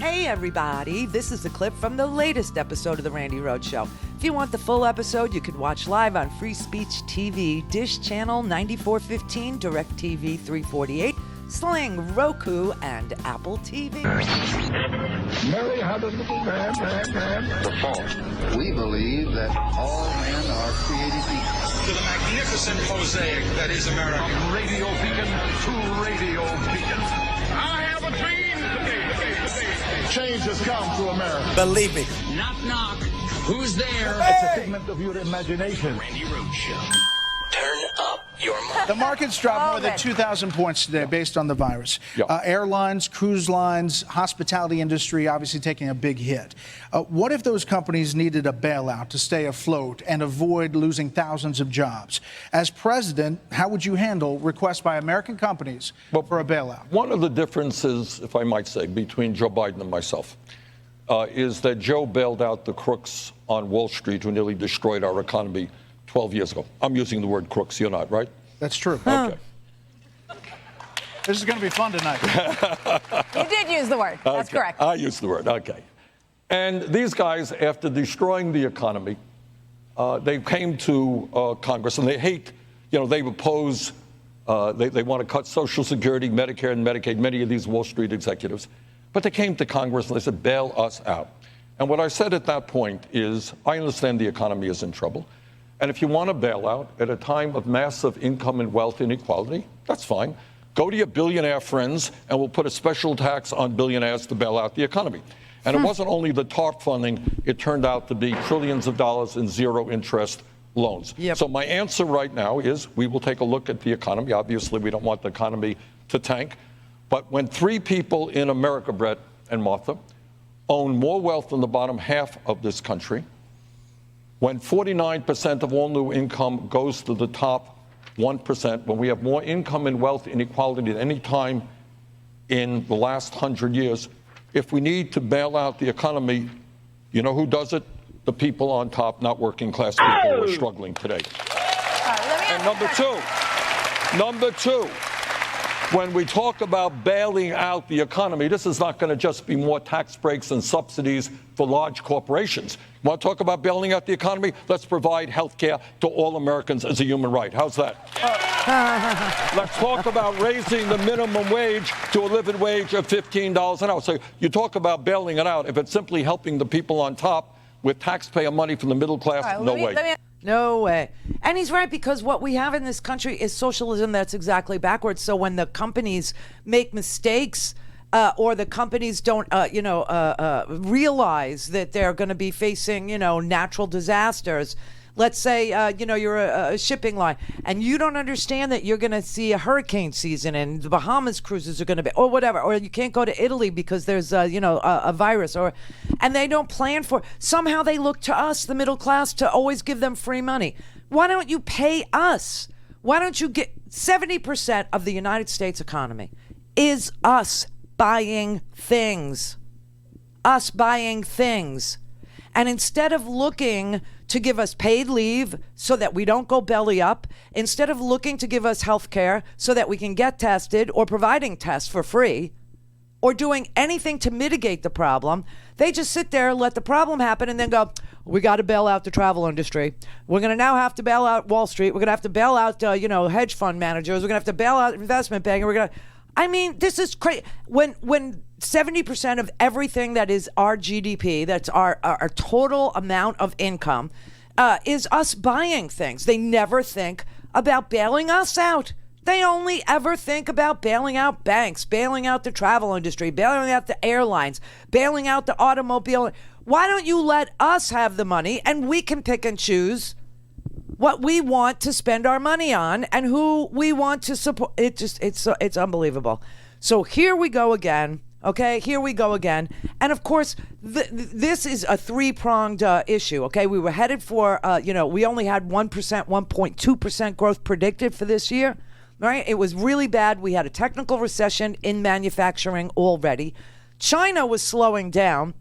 Hey everybody, this is a clip from the latest episode of the Randi Rhodes Show. If you want the full episode, you can watch live on Free Speech TV, Dish Channel 9415, DirecTV 348, Sling, Roku, and Apple TV. Mary had a little man. The fault. We believe that all men are created equal. To the magnificent mosaic that is America. From radio beacon to radio beacon. I have a dream. Change has come to America. Believe me. Knock, knock. Who's there? It's a figment of your imagination. Randi Rhodes Show. Turn up your mind. The market's dropped more than 2,000 points today based on the virus. Airlines, cruise lines, hospitality industry obviously taking a big hit. What if those companies needed a bailout to stay afloat and avoid losing thousands of jobs? As president, how would you handle requests by American companies for a bailout? One of the differences, if I might say, between Joe Biden and myself is that Joe bailed out the crooks on Wall Street who nearly destroyed our economy 12 years ago. I'm using the word crooks. You're not, right? That's true. Okay. This is going to be fun tonight. You did use the word. That's correct. I used the word. Okay. And these guys, after destroying the economy, they came to Congress and they hate, they oppose, they want to cut Social Security, Medicare, and Medicaid, many of these Wall Street executives. But they came to Congress and they said, bail us out. And what I said at that point is, I understand the economy is in trouble. And if you want a bailout at a time of massive income and wealth inequality, that's fine. Go to your billionaire friends and we'll put a special tax on billionaires to bail out the economy. And it wasn't only the TARP funding, it turned out to be trillions of dollars in zero interest loans. Yep. So my answer right now is we will take a look at the economy. Obviously, we don't want the economy to tank. But when 3 people in America, Brett and Martha, own more wealth than the bottom half of this country, when 49% of all new income goes to the top 1%, when we have more income and wealth inequality than any time in the last 100 years, if we need to bail out the economy, you know who does it? The people on top, not working class people who are struggling today. And number two, when we talk about bailing out the economy, this is not going to just be more tax breaks and subsidies for large corporations. You want to talk about bailing out the economy? Let's provide health care to all Americans as a human right. How's that? Let's talk about raising the minimum wage to a living wage of $15 an hour. So you talk about bailing it out. If it's simply helping the people on top with taxpayer money from the middle class, no way. No way. And he's right, because what we have in this country is socialism that's exactly backwards. So when the companies make mistakes or the companies don't, realize that they're going to be facing, natural disasters. Let's say, you're a shipping line and you don't understand that you're going to see a hurricane season and the Bahamas cruises are going to be, or whatever, or you can't go to Italy because there's, a virus, and they don't plan for, somehow they look to us, the middle class, to always give them free money. Why don't you pay us? Why don't you get 70% of the United States economy is us buying things, And instead of looking to give us paid leave so that we don't go belly up, instead of looking to give us health care so that we can get tested or providing tests for free or doing anything to mitigate the problem, they just sit there and let the problem happen and then go, we got to bail out the travel industry. We're going to now have to bail out Wall Street. We're going to have to bail out, hedge fund managers. We're going to have to bail out investment banking. This is crazy. When 70% of everything that is our GDP, that's our total amount of income, is us buying things. They never think about bailing us out. They only ever think about bailing out banks, bailing out the travel industry, bailing out the airlines, bailing out the automobile. Why don't you let us have the money and we can pick and choose what we want to spend our money on and who we want to support? It's unbelievable. So here we go again. Okay, here we go again. And of course, this is a 3-pronged issue. Okay, we were headed for, we only had 1%, 1.2% growth predicted for this year. Right? It was really bad. We had a technical recession in manufacturing already. China was slowing down.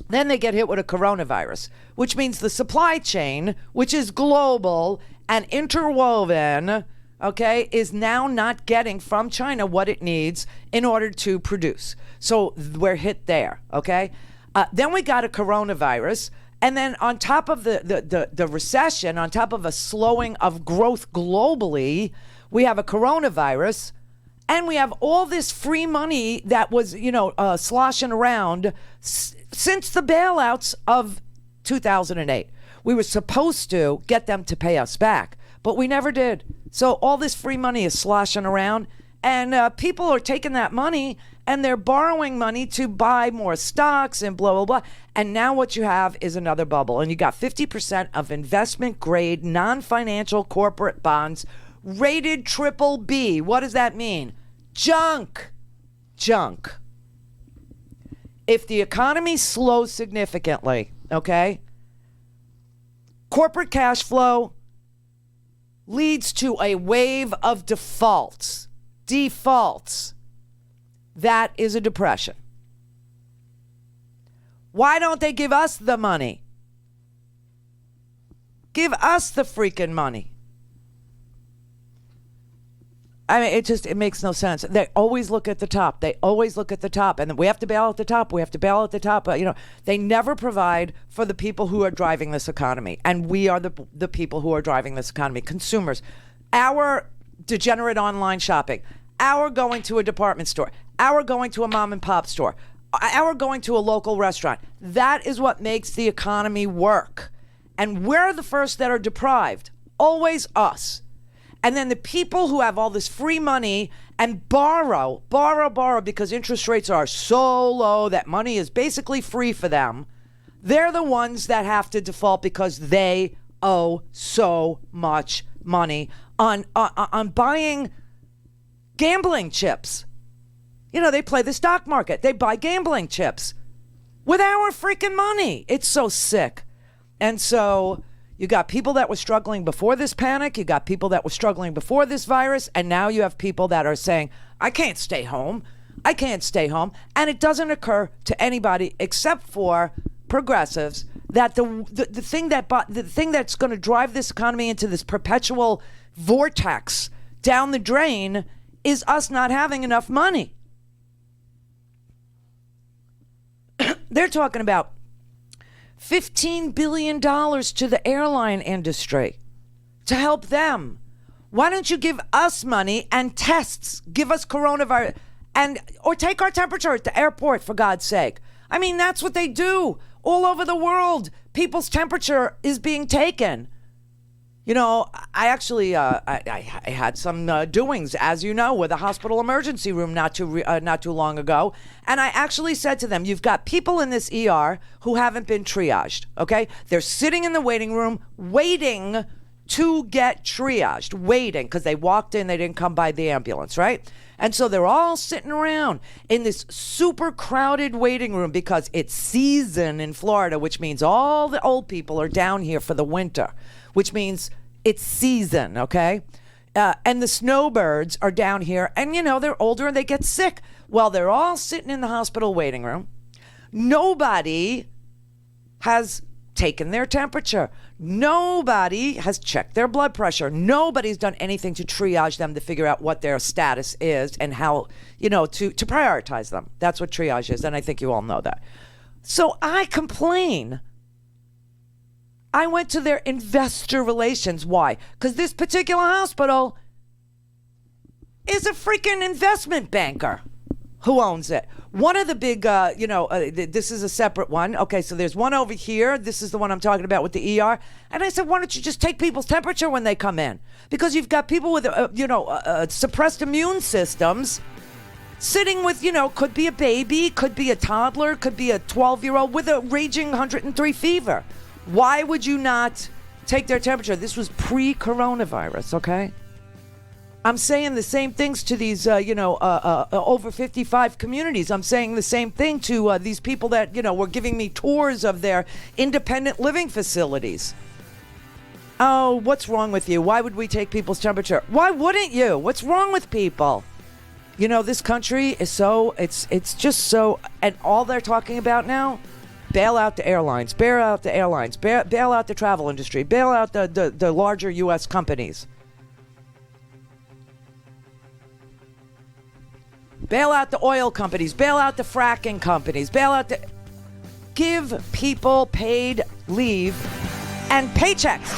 Then they get hit with a coronavirus, which means the supply chain, which is global and interwoven, okay, is now not getting from China what it needs in order to produce. So we're hit there, okay? Then we got a coronavirus. And then on top of the recession, on top of a slowing of growth globally, we have a coronavirus. And we have all this free money that was, sloshing around since the bailouts of 2008. We were supposed to get them to pay us back, but we never did. So all this free money is sloshing around, and people are taking that money and they're borrowing money to buy more stocks and blah, blah, blah. And now what you have is another bubble. And you got 50% of investment grade, non-financial corporate bonds rated triple B. What does that mean? Junk. If the economy slows significantly, okay, corporate cash flow leads to a wave of defaults. That is a depression. Why don't they give us the money? Give us the freaking money. I mean, it makes no sense. They always look at the top. And we have to bail out the top. They never provide for the people who are driving this economy. And we are the people who are driving this economy. Consumers. Our degenerate online shopping. Our going to a department store. Our going to a mom and pop store. Our going to a local restaurant. That is what makes the economy work. And we're the first that are deprived. Always us. And then the people who have all this free money and borrow because interest rates are so low that money is basically free for them, they're the ones that have to default because they owe so much money on buying gambling chips. They play the stock market. They buy gambling chips with our freaking money. It's so sick. And so you got people that were struggling before this panic. You got people that were struggling before this virus. And now you have people that are saying, I can't stay home. And it doesn't occur to anybody except for progressives that the thing that's going to drive this economy into this perpetual vortex down the drain is us not having enough money. They're talking about $15 billion to the airline industry to help them. Why don't you give us money and tests? Give us coronavirus or take our temperature at the airport, for God's sake. I mean, that's what they do all over the world. People's temperature is being taken. I actually I had some doings, as you know, with a hospital emergency room not too long ago, and I actually said to them, "You've got people in this ER who haven't been triaged. Okay, they're sitting in the waiting room waiting to get triaged, waiting because they walked in, they didn't come by the ambulance, right? And so they're all sitting around in this super crowded waiting room because it's season in Florida, which means all the old people are down here for the winter." Which means it's season, okay? And the snowbirds are down here, and they're older and they get sick. Well, they're all sitting in the hospital waiting room. Nobody has taken their temperature. Nobody has checked their blood pressure. Nobody's done anything to triage them to figure out what their status is and how, to prioritize them. That's what triage is, and I think you all know that. So I complain. I went to their investor relations. Why? Because this particular hospital is a freaking investment banker who owns it. One of the big, this is a separate one. Okay, so there's one over here. This is the one I'm talking about with the ER. And I said, why don't you just take people's temperature when they come in? Because you've got people with, suppressed immune systems sitting with, could be a baby, could be a toddler, could be a 12-year-old with a raging 103 fever. Why would you not take their temperature? This was pre-coronavirus, okay? I'm saying the same things to these, over 55 communities. I'm saying the same thing to these people that, were giving me tours of their independent living facilities. Oh, what's wrong with you? Why would we take people's temperature? Why wouldn't you? What's wrong with people? This country is it's just so, and all they're talking about now, bail out the airlines, bail out the travel industry, bail out the larger U.S. companies. Bail out the oil companies. Bail out the fracking companies. Give people paid leave and paychecks.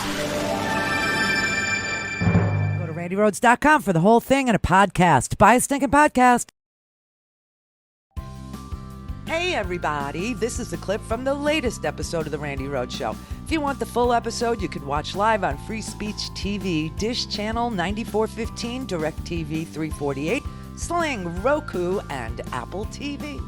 Go to RandyRhodes.com for the whole thing and a podcast. Buy a stinking podcast. Hey, everybody. This is a clip from the latest episode of The Randi Rhodes Show. If you want the full episode, you can watch live on Free Speech TV, Dish Channel 9415, DirecTV 348, Sling, Roku, and Apple TV.